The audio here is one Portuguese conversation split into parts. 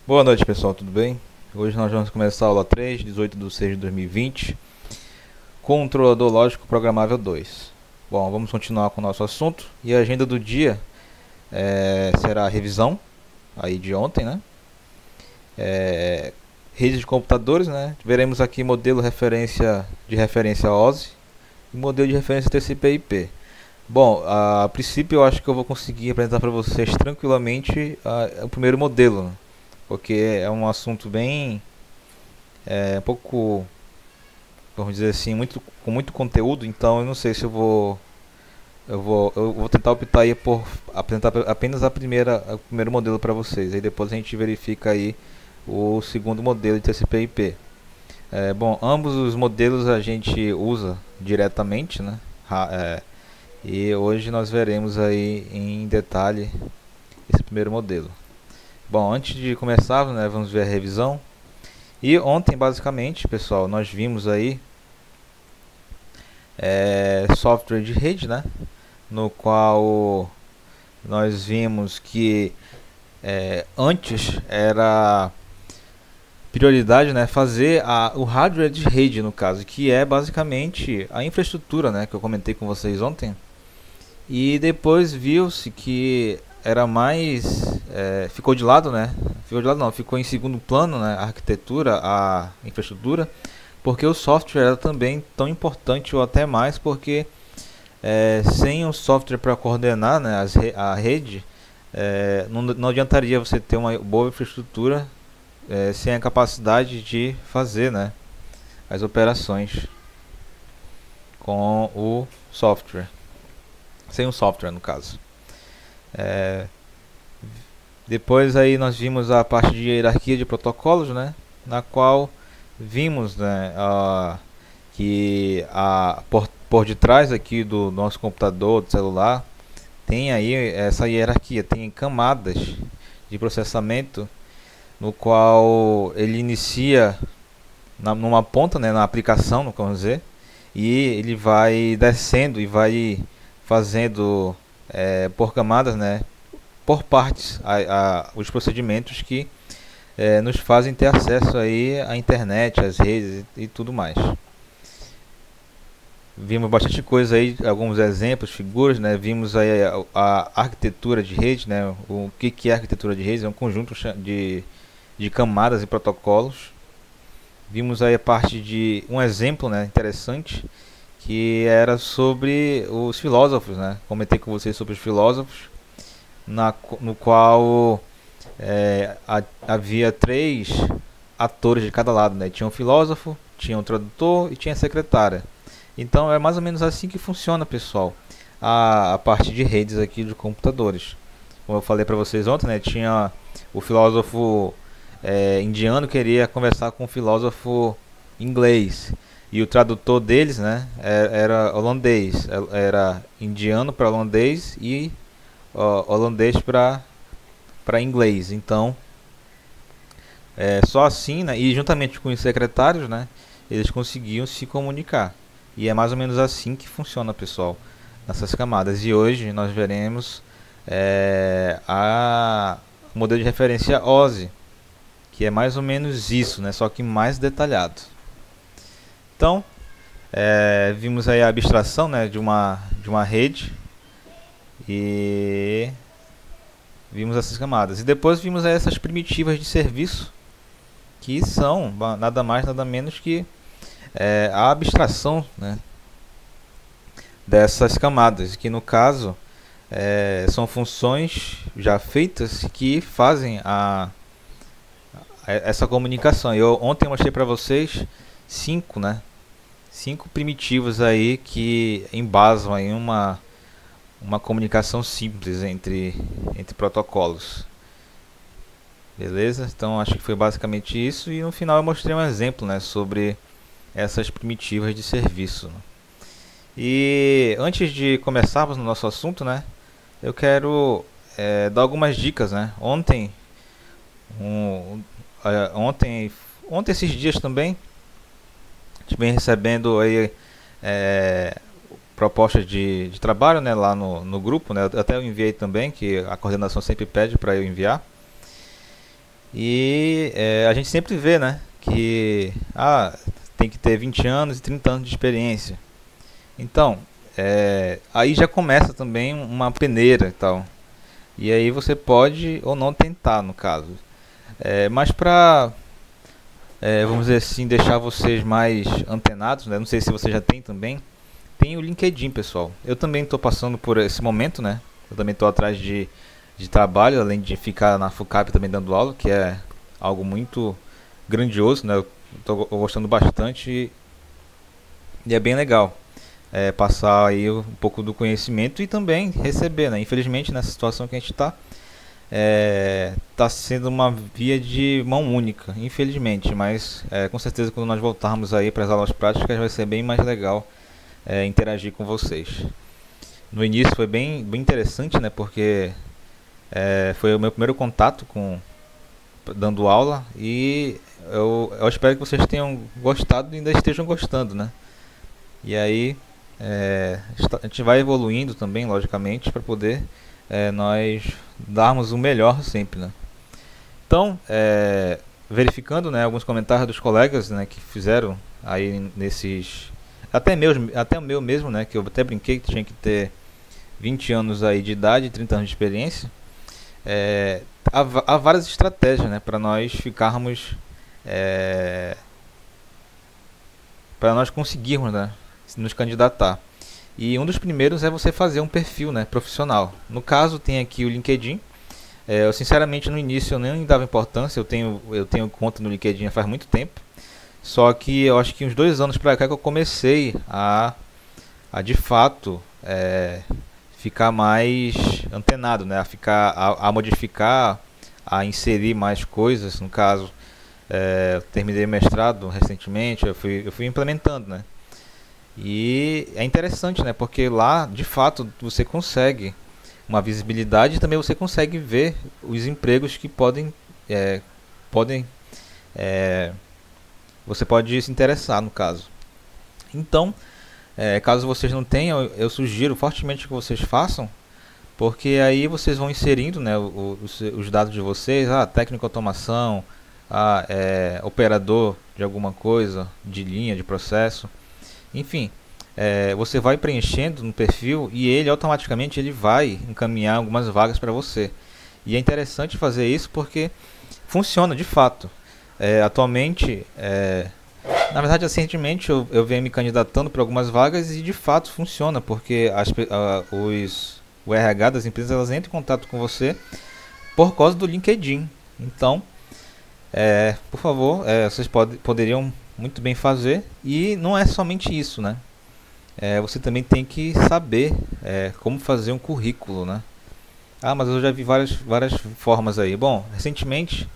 Boa noite, pessoal, tudo bem? Hoje nós vamos começar a aula 3, 18/6/2020, Controlador Lógico Programável 2. Bom, vamos continuar com o nosso assunto e a agenda do dia será a revisão aí de ontem, né? Redes de computadores, né? Veremos aqui modelo de referência OSI e modelo de referência TCP/IP. Bom, a princípio eu acho que eu vou conseguir apresentar para vocês tranquilamente o primeiro modelo, né? Porque é um assunto bem, um pouco, vamos dizer assim, com muito conteúdo. Então eu não sei se eu vou tentar optar aí por apresentar apenas o primeiro modelo para vocês. Aí depois a gente verifica aí o segundo modelo de TCP/IP. Bom, ambos os modelos a gente usa diretamente, né? E hoje nós veremos aí em detalhe esse primeiro modelo. Bom, antes de começar, né, vamos ver a revisão. E ontem, basicamente, pessoal, nós vimos aí software de rede, né, no qual nós vimos que antes era prioridade, né, fazer o hardware de rede, no caso, que é basicamente a infraestrutura, né, que eu comentei com vocês ontem. E depois viu-se que era mais ficou de lado, né? Ficou em segundo plano, né? A arquitetura, a infraestrutura, porque o software era também tão importante ou até mais, porque sem o software para coordenar, né, a rede, não adiantaria você ter uma boa infraestrutura sem a capacidade de fazer, né, as operações com o software. Sem o software, no caso. Depois aí nós vimos a parte de hierarquia de protocolos, né, na qual vimos, né, que por detrás aqui do nosso computador, do celular, tem aí essa hierarquia, tem camadas de processamento, no qual ele inicia numa ponta, né, na aplicação, no vamos dizer, e ele vai descendo e vai fazendo por camadas, né, por partes, os procedimentos que nos fazem ter acesso aí à internet, às redes e tudo mais. Vimos bastante coisa aí, alguns exemplos, figuras, né? Vimos aí a arquitetura de rede, né? O que é arquitetura de rede? É um conjunto de camadas e protocolos. Vimos aí a parte de um exemplo, né, interessante, que era sobre os filósofos, né? Comentei com vocês sobre os filósofos, no qual havia 3 atores de cada lado, né? Tinha um filósofo, tinha um tradutor e tinha a secretária. Então é mais ou menos assim que funciona, pessoal, a parte de redes aqui de computadores. Como eu falei para vocês ontem, né? Tinha o filósofo indiano queria conversar com o filósofo inglês, e o tradutor deles, né, era holandês, era indiano para holandês e holandês para inglês. Então só assim, né, e juntamente com os secretários, né, eles conseguiam se comunicar. E é mais ou menos assim que funciona, pessoal, nessas camadas. E hoje nós veremos o modelo de referência OSI, que é mais ou menos isso, né, só que mais detalhado. Então vimos aí a abstração, né, de uma rede, e vimos essas camadas. E depois vimos aí essas primitivas de serviço, que são nada mais nada menos que a abstração, né, dessas camadas, que no caso são funções já feitas que fazem essa comunicação. Eu ontem mostrei para vocês 5 primitivos aí que embasam aí uma comunicação simples entre protocolos. Beleza? Então acho que foi basicamente isso, e no final eu mostrei um exemplo, né, sobre essas primitivas de serviço. E antes de começarmos no nosso assunto, né, eu quero dar algumas dicas, né. Ontem esses dias também vem recebendo aí propostas de trabalho, né, lá no grupo, né. Até eu enviei também, que a coordenação sempre pede para eu enviar. E a gente sempre vê, né, que tem que ter 20 anos e 30 anos de experiência. Então, aí já começa também uma peneira e tal. E aí você pode ou não tentar, no caso. Mas para, vamos dizer assim, deixar vocês mais antenados, né? Não sei se você já tem também. Tem o LinkedIn, pessoal. Eu também estou passando por esse momento, né? Eu também estou atrás de trabalho, além de ficar na FUCAP também dando aula, que é algo muito grandioso, né? Eu estou gostando bastante e é bem legal. Passar aí um pouco do conhecimento e também receber, né? Infelizmente, nessa situação que a gente está, tá sendo uma via de mão única, infelizmente, mas com certeza quando nós voltarmos aí para as aulas práticas vai ser bem mais legal interagir com vocês. No início foi bem interessante, né? Porque foi o meu primeiro contato com dando aula e eu espero que vocês tenham gostado e ainda estejam gostando, né? E aí a gente vai evoluindo também, logicamente, para poder nós darmos o melhor sempre, né? Então, verificando, né, alguns comentários dos colegas, né, que fizeram aí nesses até o meu mesmo, né, que eu até brinquei que tinha que ter 20 anos aí de idade e 30 anos de experiência. Há várias estratégias, né, para nós ficarmos para nós conseguirmos, né, nos candidatar. E um dos primeiros é você fazer um perfil, né, profissional. No caso, tem aqui o LinkedIn. Eu sinceramente no início eu nem dava importância, eu tenho conta no LinkedIn faz muito tempo. Só que eu acho que uns 2 anos para cá que eu comecei a de fato ficar mais antenado, né, a modificar, a inserir mais coisas. No caso, eu terminei o mestrado recentemente, eu fui implementando, né. E é interessante, né, porque lá de fato você consegue uma visibilidade e também você consegue ver os empregos que podem você pode se interessar no caso. Então, caso vocês não tenham, eu sugiro fortemente que vocês façam, porque aí vocês vão inserindo, né, os dados de vocês, técnico de automação, operador de alguma coisa, de linha, de processo, enfim. Você vai preenchendo no perfil e ele automaticamente ele vai encaminhar algumas vagas para você. E é interessante fazer isso porque funciona de fato. Atualmente, na verdade, recentemente eu venho me candidatando para algumas vagas e de fato funciona, porque o RH das empresas elas entram em contato com você por causa do LinkedIn. Então, por favor, vocês poderiam muito bem fazer. E não é somente isso, né? Você também tem que saber como fazer um currículo, né? Mas eu já vi várias formas aí. Bom, recentemente,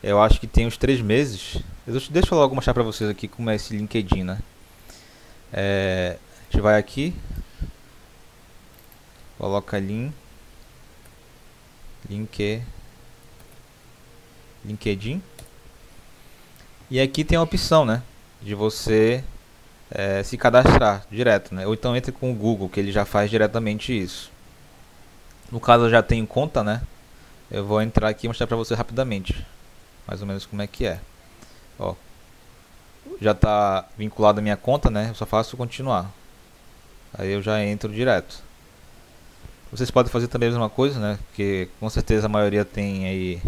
eu acho que tem uns 3 meses. Deixa eu logo mostrar para vocês aqui como é esse LinkedIn, né? A gente vai aqui, coloca LinkedIn. E aqui tem a opção, né, de você se cadastrar direto, né? Ou então entre com o Google, que ele já faz diretamente isso. No caso eu já tenho conta, né? Eu vou entrar aqui e mostrar para você rapidamente, mais ou menos como é que é. Ó, já está vinculado a minha conta, né? Eu só faço continuar. Aí eu já entro direto. Vocês podem fazer também a mesma coisa, né? Porque com certeza a maioria tem aí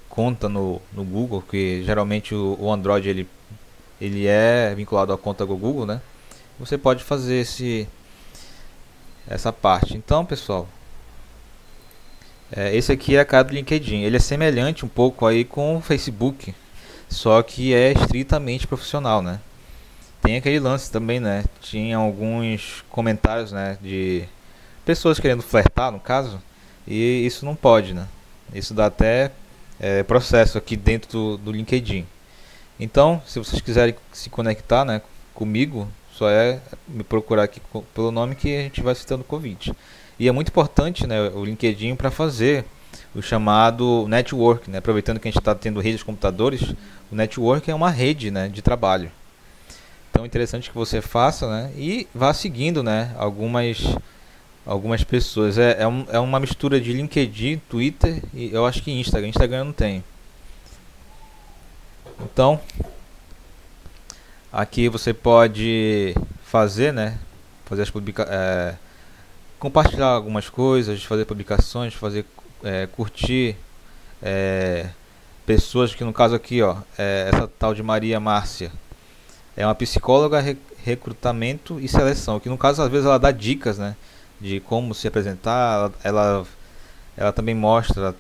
conta no Google, que geralmente o Android ele é vinculado à conta do Google, né? Você pode fazer essa parte. Então, pessoal, esse aqui é a cara do LinkedIn. Ele é semelhante um pouco aí com o Facebook, só que é estritamente profissional, né? Tem aquele lance também, né? Tinha alguns comentários, né, de pessoas querendo flertar, no caso, e isso não pode, né? Isso dá até processo aqui dentro do LinkedIn. Então, se vocês quiserem se conectar, né, comigo, só me procurar aqui pelo nome que a gente vai citando o convite. E é muito importante, né, o LinkedIn para fazer o chamado network, né? Aproveitando que a gente está tendo rede de computadores, o network é uma rede, né, de trabalho. Então é interessante que você faça, né, e vá seguindo, né, algumas algumas pessoas. É uma mistura de LinkedIn, Twitter e eu acho que Instagram. Instagram eu não tem. Então, aqui você pode fazer, né? Fazer as compartilhar algumas coisas, fazer publicações, fazer curtir pessoas que no caso aqui, ó, essa tal de Maria Márcia é uma psicóloga recrutamento e seleção, que no caso às vezes ela dá dicas, né, de como se apresentar, ela também mostra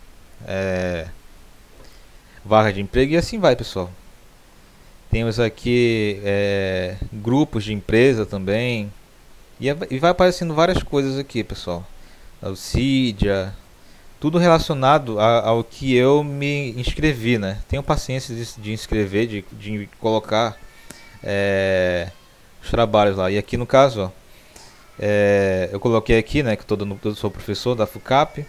vaga de emprego e assim vai, pessoal. Temos aqui grupos de empresa também. E vai aparecendo várias coisas aqui, pessoal. O Cydia, tudo relacionado ao que eu me inscrevi, né? Tenho paciência de inscrever, de colocar os trabalhos lá. E aqui no caso, ó, eu coloquei aqui, né, que eu sou professor da FUCAP,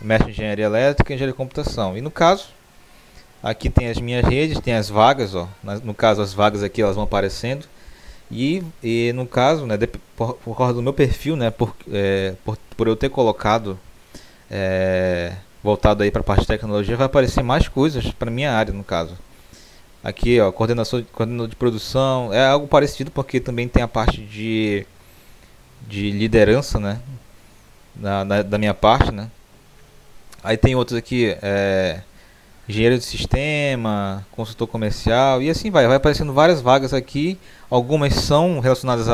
mestre em engenharia elétrica e engenharia de computação. E no caso, aqui tem as minhas redes, tem as vagas, ó. No caso, as vagas aqui elas vão aparecendo. E no caso, né, por causa do meu perfil, né, por eu ter colocado voltado aí para a parte de tecnologia, vai aparecer mais coisas para minha área, no caso. Aqui, ó, coordenador de produção, é algo parecido porque também tem a parte de liderança, né, da minha parte, né. Aí tem outros aqui, engenheiro de sistema, consultor comercial e assim vai aparecendo várias vagas aqui. Algumas são relacionadas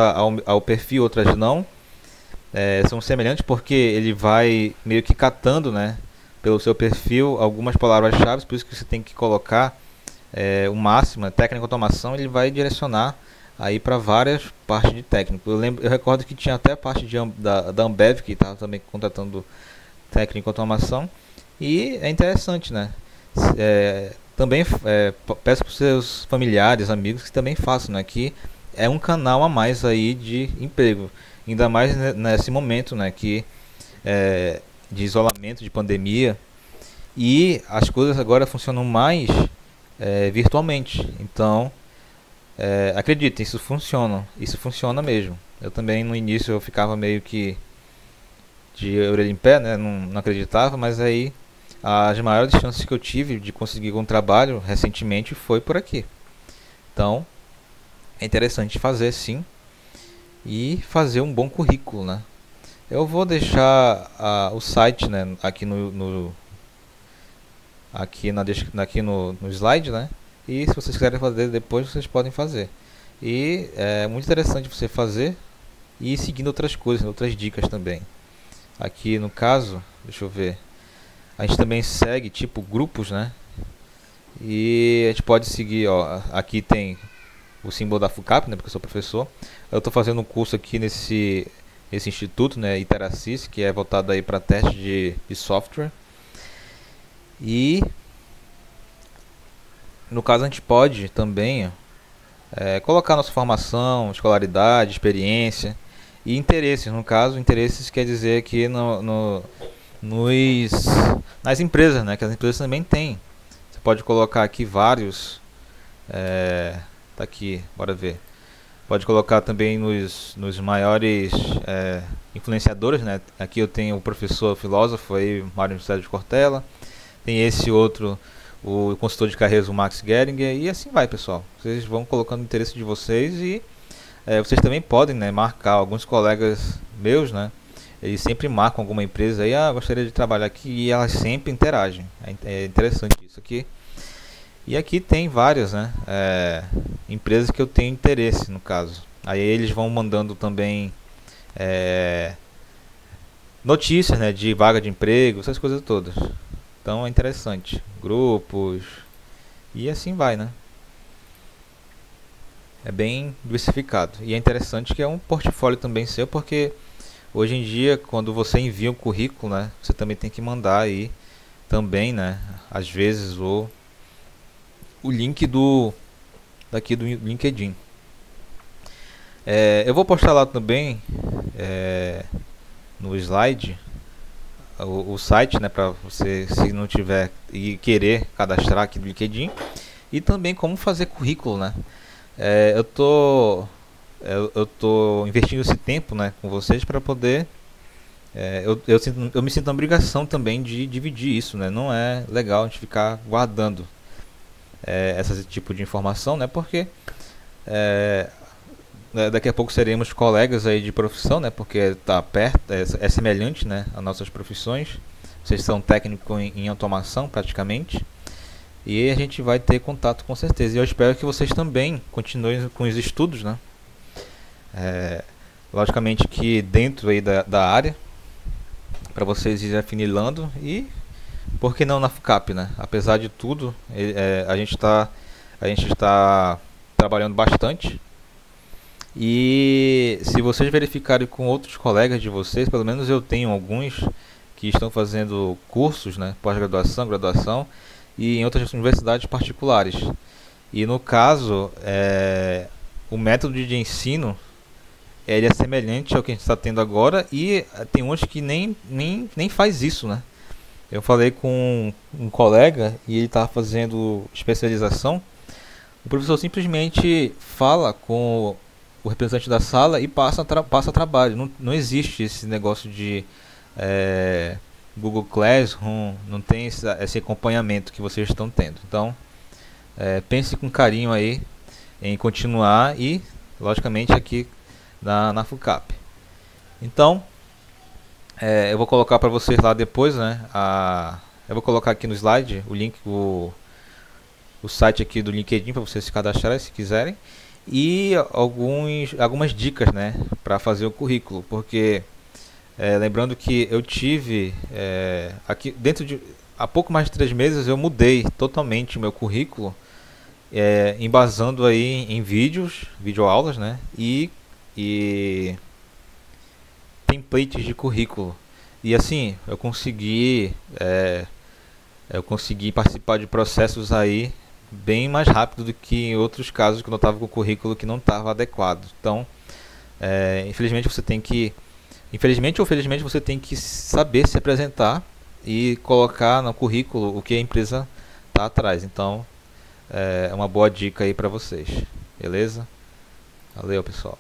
ao perfil, outras não. São semelhantes porque ele vai meio que catando, né, pelo seu perfil algumas palavras-chave, por isso que você tem que colocar o máximo, técnica de automação, ele vai direcionar aí para várias partes de técnico. Eu recordo que tinha até a parte da Ambev que estava também contratando técnico de automação e é interessante, né? Também peço para os seus familiares, amigos que também façam, né? Que é um canal a mais aí de emprego, ainda mais nesse momento, né? De isolamento, de pandemia, e as coisas agora funcionam mais virtualmente. Então, acreditem, isso funciona mesmo. Eu também no início eu ficava meio que de orelha em pé, né? Não acreditava, mas aí as maiores chances que eu tive de conseguir um trabalho recentemente foi por aqui. Então, é interessante fazer sim e fazer um bom currículo, né? Eu vou deixar o site, né, aqui no slide, né? E se vocês quiserem fazer depois, vocês podem fazer. E é muito interessante você fazer e ir seguindo outras coisas, outras dicas também. Aqui no caso, deixa eu ver. A gente também segue tipo grupos, né? E a gente pode seguir, ó, aqui tem o símbolo da FUCAP, né, porque eu sou professor. Eu estou fazendo um curso aqui nesse instituto, né, Iteracis, que é voltado aí para teste de software. E no caso a gente pode também colocar nossa formação, escolaridade, experiência e interesses. No caso, interesses quer dizer aqui nas empresas, né? Que as empresas também têm. Você pode colocar aqui vários. Tá aqui, bora ver. Pode colocar também nos maiores influenciadores, né? Aqui eu tenho o professor filósofo aí, Mário Sérgio Cortella. Tem esse outro, o consultor de carreiras, o Max Geringer. E assim vai, pessoal. Vocês vão colocando o interesse de vocês e vocês também podem, né, marcar alguns colegas meus, né? Eles sempre marcam alguma empresa aí, gostaria de trabalhar aqui, e elas sempre interagem. É interessante isso aqui. E aqui tem várias, né, empresas que eu tenho interesse, no caso. Aí eles vão mandando também notícias, né, de vaga de emprego, essas coisas todas. Então é interessante. Grupos e assim vai, né. É bem diversificado. E é interessante que é um portfólio também seu, porque hoje em dia, quando você envia um currículo, né, você também tem que mandar aí também, né, às vezes o link daqui do LinkedIn. Eu vou postar lá também no slide o site, né, para você, se não tiver e querer cadastrar aqui do LinkedIn, e também como fazer currículo, né. Eu tô investindo esse tempo, né, com vocês para poder eu me sinto na obrigação também de dividir isso, né? Não é legal a gente ficar guardando esse tipo de informação, né? Porque é, daqui a pouco seremos colegas aí de profissão, né? Porque tá perto, é semelhante, né? Às nossas profissões. Vocês são técnicos em automação, praticamente. E a gente vai ter contato com certeza. E eu espero que vocês também continuem com os estudos, né? Logicamente que dentro aí da área, para vocês irem afunilando e por que não na FUCAP, né? Apesar de tudo, a gente está trabalhando bastante. E se vocês verificarem com outros colegas de vocês, pelo menos eu tenho alguns que estão fazendo cursos, né, pós-graduação, graduação e em outras universidades particulares. E no caso, o método de ensino ele é semelhante ao que a gente está tendo agora e tem uns que nem faz isso, né? Eu falei com um colega e ele estava fazendo especialização. O professor simplesmente fala com o representante da sala e passa trabalho. Não existe esse negócio de Google Classroom, não tem esse acompanhamento que vocês estão tendo. Então, pense com carinho aí em continuar e, logicamente, aqui na FUCAP. Então, eu vou colocar para vocês lá depois, né? Eu vou colocar aqui no slide o link, o site aqui do LinkedIn para vocês se cadastrarem se quiserem e algumas dicas, né, para fazer o currículo, porque lembrando que eu tive aqui dentro de há pouco mais de 3 meses eu mudei totalmente o meu currículo, embasando aí em videoaulas, né, e templates de currículo. E assim, eu consegui participar de processos aí bem mais rápido do que em outros casos que eu estava com o currículo que não estava adequado. Então, infelizmente ou felizmente você tem que saber se apresentar e colocar no currículo o que a empresa está atrás. Então, é uma boa dica aí para vocês. Beleza? Valeu, pessoal.